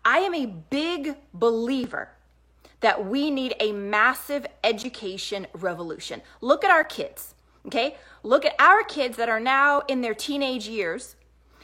I am a big believer that we need a massive education revolution. Look at our kids, okay? Look at our kids that are now in their teenage years.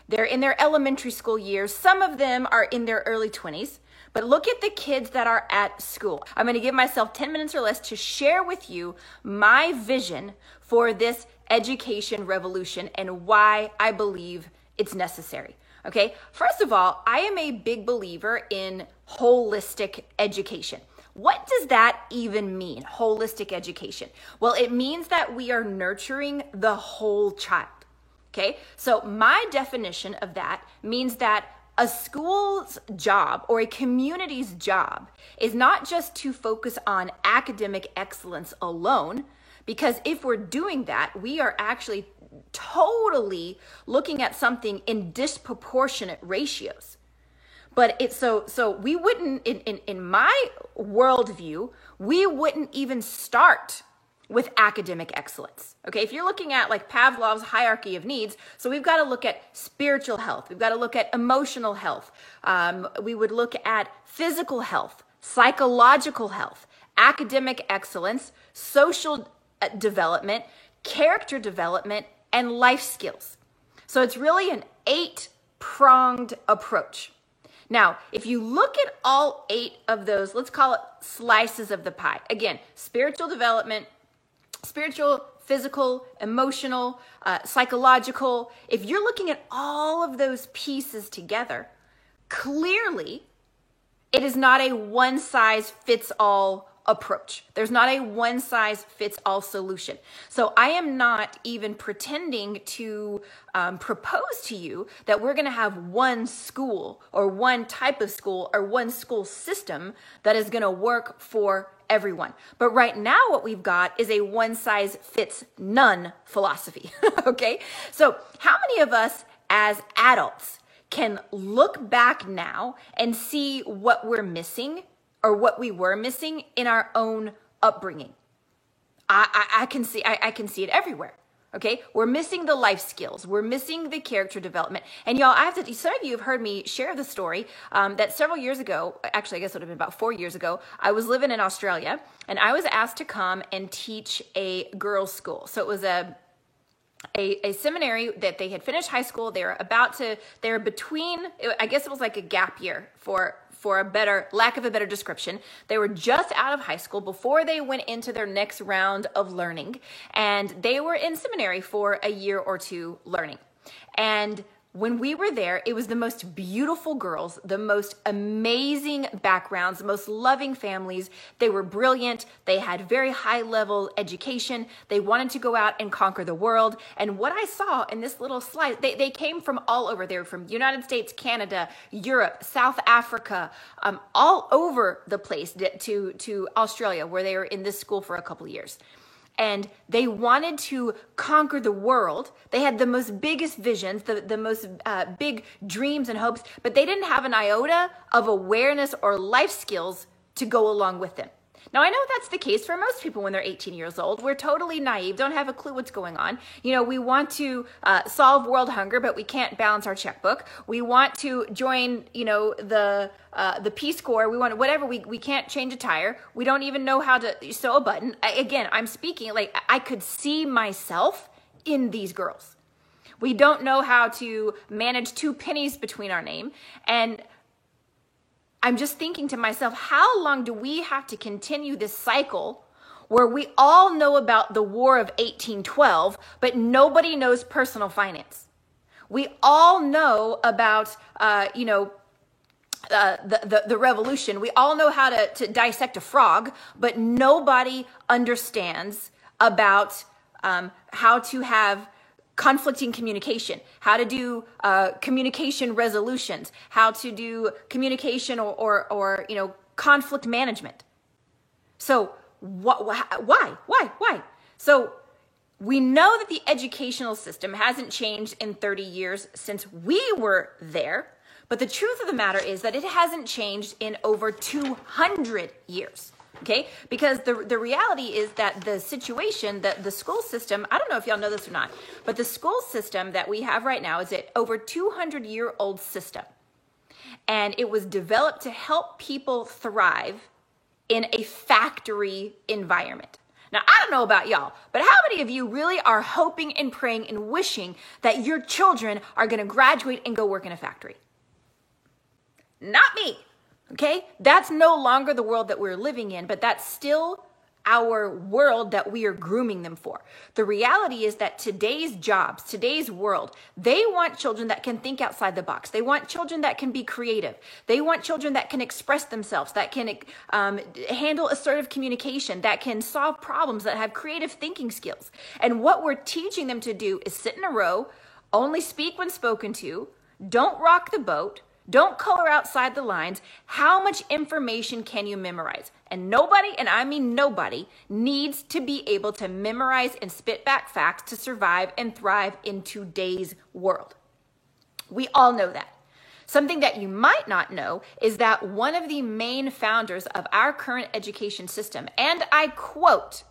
They're in their elementary school years. Some of them are in their early 20s. But look at the kids that are at school. I'm going to give myself 10 minutes or less to share with you my vision for this education revolution and why I believe it's necessary. Okay, first of all, I am a big believer in holistic education. What does that even mean, holistic education? Well, it means that we are nurturing the whole child. Okay, so my definition of that means that a school's job or a community's job is not just to focus on academic excellence alone, because if we're doing that, we are actually totally looking at something in disproportionate ratios. But it's so we wouldn't, in my worldview, we wouldn't even start with academic excellence. Okay, if you're looking at like Pavlov's hierarchy of needs, so we've got to look at spiritual health, we've got to look at emotional health, we would look at physical health, psychological health, academic excellence, social development, character development, and life skills. So it's really an 8-pronged approach. Now, if you look at all 8 of those, let's call it slices of the pie. Again, spiritual development, spiritual, physical, emotional, psychological. If you're looking at all of those pieces together, clearly it is not a one-size-fits-all approach. There's not a one-size-fits-all solution. So I am not even pretending to propose to you that we're going to have one school or one type of school or one school system that is going to work for everyone. But right now what we've got is a one-size-fits-none philosophy. Okay? So how many of us as adults can look back now and see what we're missing or what we were missing in our own upbringing? I can see it everywhere. Okay, we're missing the life skills. We're missing the character development. And y'all, some of you have heard me share the story that several years ago, actually I guess it would have been about 4 years ago, I was living in Australia and I was asked to come and teach a girls' school. So it was a seminary that they had finished high school. They were between, I guess it was like a gap year for lack of a better description. They were just out of high school before they went into their next round of learning. And they were in seminary for a year or two learning. And when we were there, it was the most beautiful girls, the most amazing backgrounds, the most loving families. They were brilliant. They had very high level education. They wanted to go out and conquer the world. And what I saw in this little slide, they came from all over. They were from United States, Canada, Europe, South Africa, all over the place to Australia, where they were in this school for a couple of years. And they wanted to conquer the world. They had the most biggest visions, the most big dreams and hopes, but they didn't have an iota of awareness or life skills to go along with them. Now, I know that's the case for most people when they're 18 years old. We're totally naive, don't have a clue what's going on. You know, we want to solve world hunger, but we can't balance our checkbook. We want to join, the Peace Corps. We want whatever. We can't change a tire. We don't even know how to sew a button. I'm speaking like I could see myself in these girls. We don't know how to manage 2 pennies between our name. And I'm just thinking to myself, how long do we have to continue this cycle where we all know about the War of 1812, but nobody knows personal finance? We all know about, the revolution. We all know how to dissect a frog, but nobody understands about how to have conflicting communication, how to do communication resolutions, how to do communication or conflict management. So why? So we know that the educational system hasn't changed in 30 years since we were there, but the truth of the matter is that it hasn't changed in over 200 years. Okay, because the reality is that the situation, that the school system, I don't know if y'all know this or not, but the school system that we have right now is an over 200-year-old system. and it was developed to help people thrive in a factory environment. Now, I don't know about y'all, but how many of you really are hoping and praying and wishing that your children are going to graduate and go work in a factory? Not me, okay? That's no longer the world that we're living in, but that's still our world that we are grooming them for. The reality is that today's jobs, today's world, they want children that can think outside the box. They want children that can be creative. They want children that can express themselves, that can handle assertive communication, that can solve problems, that have creative thinking skills. And what we're teaching them to do is sit in a row, only speak when spoken to, don't rock the boat, don't color outside the lines. How much information can you memorize? And nobody, and I mean nobody, needs to be able to memorize and spit back facts to survive and thrive in today's world. We all know that. Something that you might not know is that one of the main founders of our current education system, and I quote,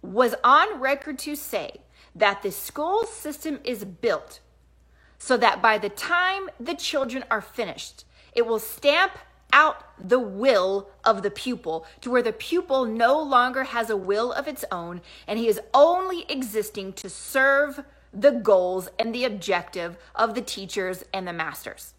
was on record to say that the school system is built so that by the time the children are finished, it will stamp out the will of the pupil to where the pupil no longer has a will of its own, and he is only existing to serve the goals and the objective of the teachers and the masters.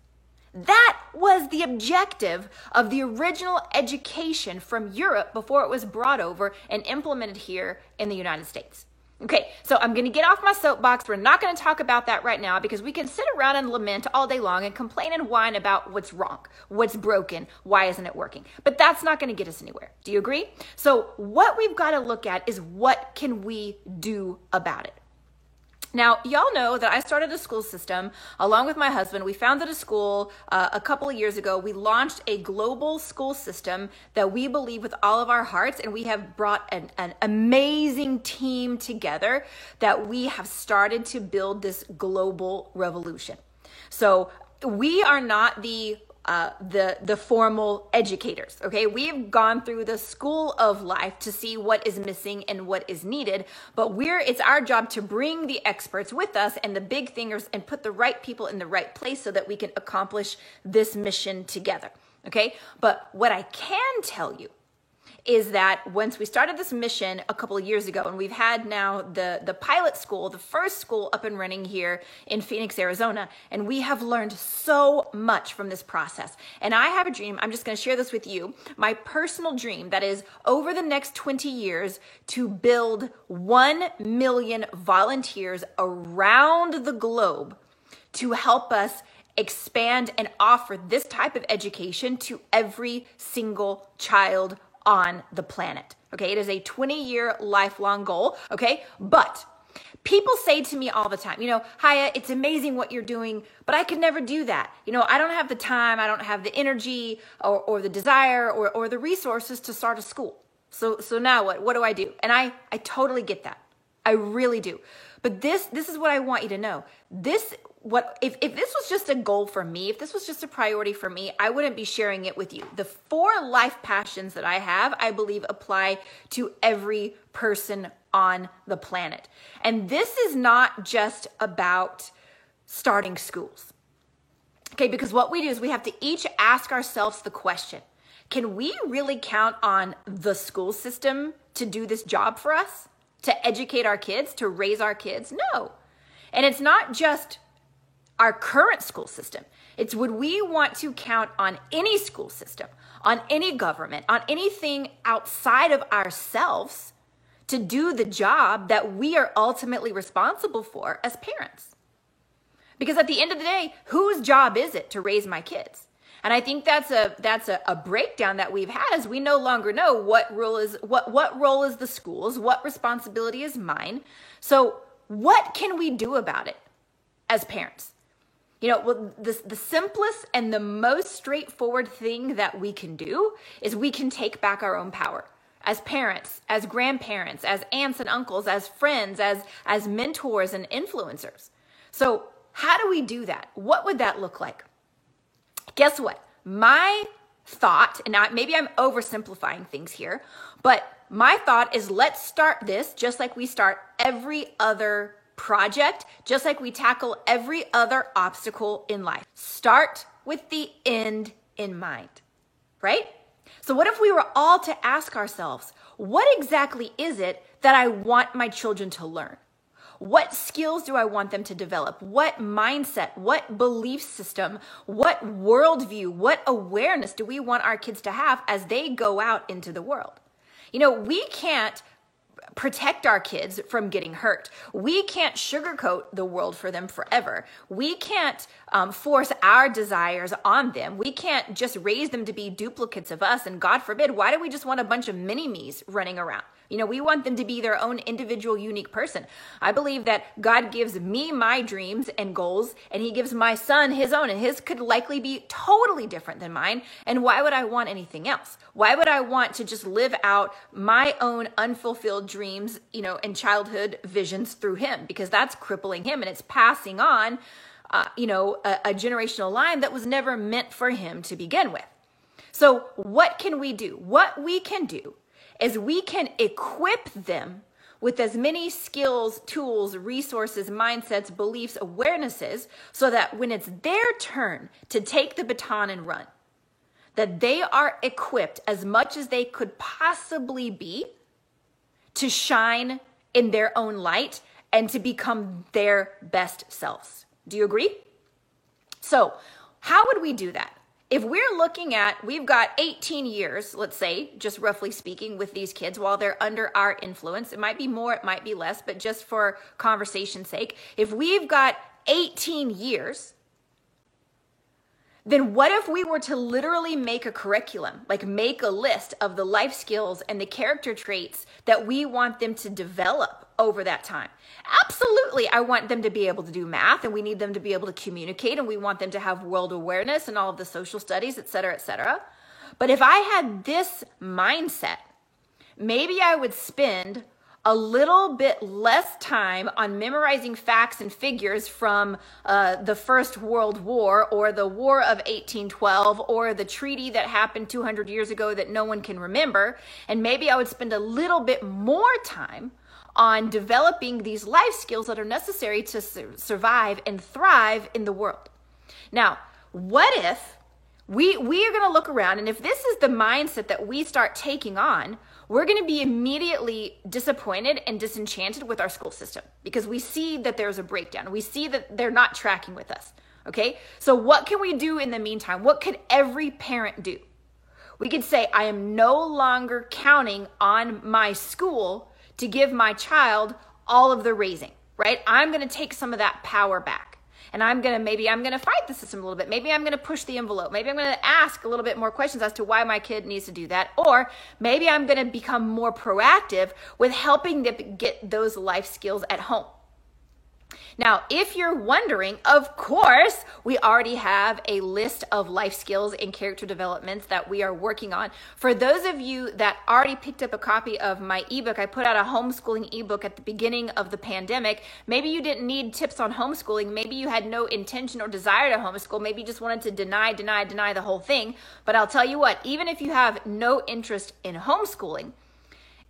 That was the objective of the original education from Europe before it was brought over and implemented here in the United States. Okay, so I'm going to get off my soapbox. We're not going to talk about that right now because we can sit around and lament all day long and complain and whine about what's wrong, what's broken, why isn't it working? But that's not going to get us anywhere. Do you agree? So what we've got to look at is what can we do about it? Now, y'all know that I started a school system along with my husband. We founded a school a couple of years ago. We launched a global school system that we believe with all of our hearts, and we have brought an amazing team together that we have started to build this global revolution. So we are not the formal educators, okay? We've gone through the school of life to see what is missing and what is needed, but it's our job to bring the experts with us and the big thinkers and put the right people in the right place so that we can accomplish this mission together, okay? But what I can tell you is that once we started this mission a couple of years ago, and we've had now the pilot school, the first school up and running here in Phoenix, Arizona, and we have learned so much from this process. And I have a dream, I'm just gonna share this with you, my personal dream that is over the next 20 years to build 1 million volunteers around the globe to help us expand and offer this type of education to every single child on the planet. Okay, it is a 20-year lifelong goal. Okay, but people say to me all the time, Haya, it's amazing what you're doing, but I could never do that. I don't have the time, I don't have the energy or the desire or the resources to start a school. So now what? What do I do? And I totally get that. I really do. But this is what I want you to know. If this was just a goal for me, if this was just a priority for me, I wouldn't be sharing it with you. The 4 life passions that I have, I believe apply to every person on the planet. And this is not just about starting schools. Okay, because what we do is we have to each ask ourselves the question, can we really count on the school system to do this job for us? To educate our kids, to raise our kids? No. And it's not just our current school system. It's would we want to count on any school system, on any government, on anything outside of ourselves to do the job that we are ultimately responsible for as parents? Because at the end of the day, whose job is it to raise my kids? And I think that's a breakdown that we've had, as we no longer know what role is the school's, what responsibility is mine. So what can we do about it as parents? The simplest and the most straightforward thing that we can do is we can take back our own power as parents, as grandparents, as aunts and uncles, as friends, as mentors and influencers. So how do we do that? What would that look like? Guess what? My thought, and maybe I'm oversimplifying things here, but my thought is let's start this just like we start every other project, just like we tackle every other obstacle in life. Start with the end in mind, right? So what if we were all to ask ourselves, what exactly is it that I want my children to learn? What skills do I want them to develop? What mindset, what belief system, what worldview, what awareness do we want our kids to have as they go out into the world? You know, we can't protect our kids from getting hurt. We can't sugarcoat the world for them forever. We can't force our desires on them. We can't just raise them to be duplicates of us. And God forbid, why do we just want a bunch of mini-me's running around? You know, we want them to be their own individual, unique person. I believe that God gives me my dreams and goals, and he gives my son his own, and his could likely be totally different than mine. And why would I want anything else? Why would I want to just live out my own unfulfilled dreams, you know, and childhood visions through him? Because that's crippling him, and it's passing on, a generational line that was never meant for him to begin with. So what can we do? What we can do is we can equip them with as many skills, tools, resources, mindsets, beliefs, awarenesses, so that when it's their turn to take the baton and run, that they are equipped as much as they could possibly be to shine in their own light and to become their best selves. Do you agree? So how would we do that? If we're looking at, we've got 18 years, let's say, just roughly speaking, with these kids while they're under our influence. It might be more, it might be less, but just for conversation's sake, if we've got 18 years, then what if we were to literally make a curriculum, like make a list of the life skills and the character traits that we want them to develop over that time? Absolutely, I want them to be able to do math, and we need them to be able to communicate, and we want them to have world awareness and all of the social studies, et cetera, et cetera. But if I had this mindset, maybe I would spend a little bit less time on memorizing facts and figures from the First World War or the War of 1812 or the treaty that happened 200 years ago that no one can remember. And maybe I would spend a little bit more time on developing these life skills that are necessary to survive and thrive in the world. Now, what if we are going to look around, and if this is the mindset that we start taking on, we're going to be immediately disappointed and disenchanted with our school system because we see that there's a breakdown. We see that they're not tracking with us. Okay. So what can we do in the meantime? What could every parent do? We could say, I am no longer counting on my school to give my child all of the raising, right? I'm going to take some of that power back. And maybe I'm going to fight the system a little bit. Maybe I'm going to push the envelope. Maybe I'm going to ask a little bit more questions as to why my kid needs to do that. Or maybe I'm going to become more proactive with helping them get those life skills at home. Now, if you're wondering, of course, we already have a list of life skills and character developments that we are working on. For those of you that already picked up a copy of my ebook, I put out a homeschooling ebook at the beginning of the pandemic. Maybe you didn't need tips on homeschooling. Maybe you had no intention or desire to homeschool. Maybe you just wanted to deny the whole thing. But I'll tell you what, even if you have no interest in homeschooling,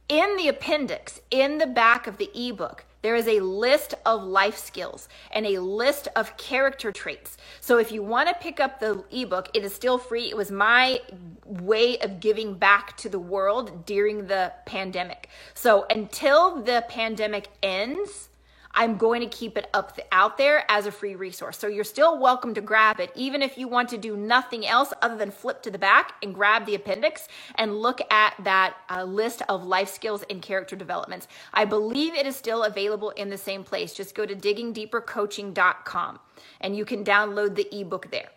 in the appendix, in the back of the ebook, there is a list of life skills and a list of character traits. So if you want to pick up the ebook, it is still free. It was my way of giving back to the world during the pandemic. So until the pandemic ends, I'm going to keep it out there as a free resource. So you're still welcome to grab it, even if you want to do nothing else other than flip to the back and grab the appendix and look at that list of life skills and character developments. I believe it is still available in the same place. Just go to diggingdeepercoaching.com and you can download the ebook there.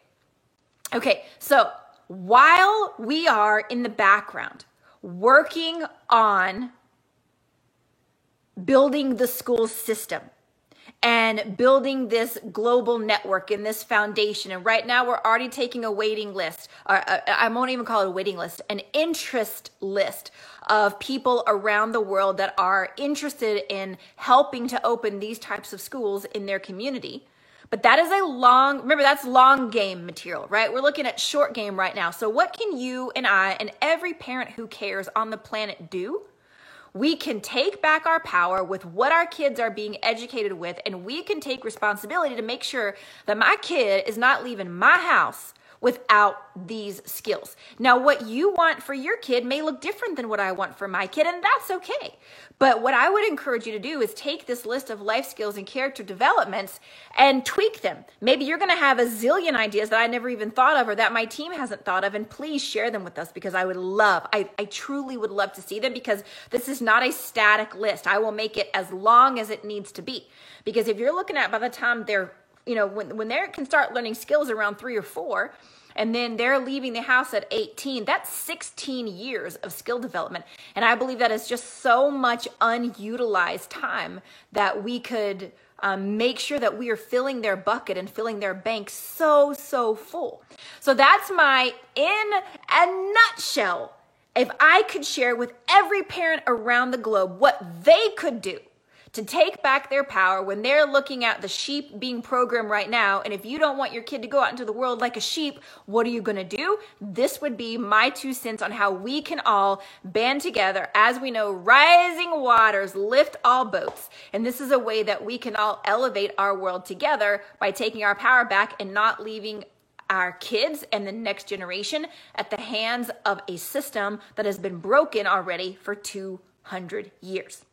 Okay, so while we are in the background working on building the school system and building this global network and this foundation. And right now we're already taking a waiting list, or I won't even call it a waiting list, an interest list of people around the world that are interested in helping to open these types of schools in their community. But that is remember, that's long game material, right? We're looking at short game right now. So what can you and I and every parent who cares on the planet do? We can take back our power with what our kids are being educated with, and we can take responsibility to make sure that my kid is not leaving my house without these skills. Now, what you want for your kid may look different than what I want for my kid, and that's okay. But what I would encourage you to do is take this list of life skills and character developments and tweak them. Maybe you're going to have a zillion ideas that I never even thought of or that my team hasn't thought of, and please share them with us because I truly would love to see them, because this is not a static list. I will make it as long as it needs to be. Because if you're looking at by the time they're, when they can start learning skills around 3 or 4, and then they're leaving the house at 18, that's 16 years of skill development. And I believe that is just so much unutilized time that we could make sure that we are filling their bucket and filling their bank so full. So that's my, in a nutshell, if I could share with every parent around the globe what they could do to take back their power when they're looking at the sheep being programmed right now. And if you don't want your kid to go out into the world like a sheep, what are you going to do? This would be my 2 cents on how we can all band together. As we know, rising waters lift all boats. And this is a way that we can all elevate our world together by taking our power back and not leaving our kids and the next generation at the hands of a system that has been broken already for 200 years.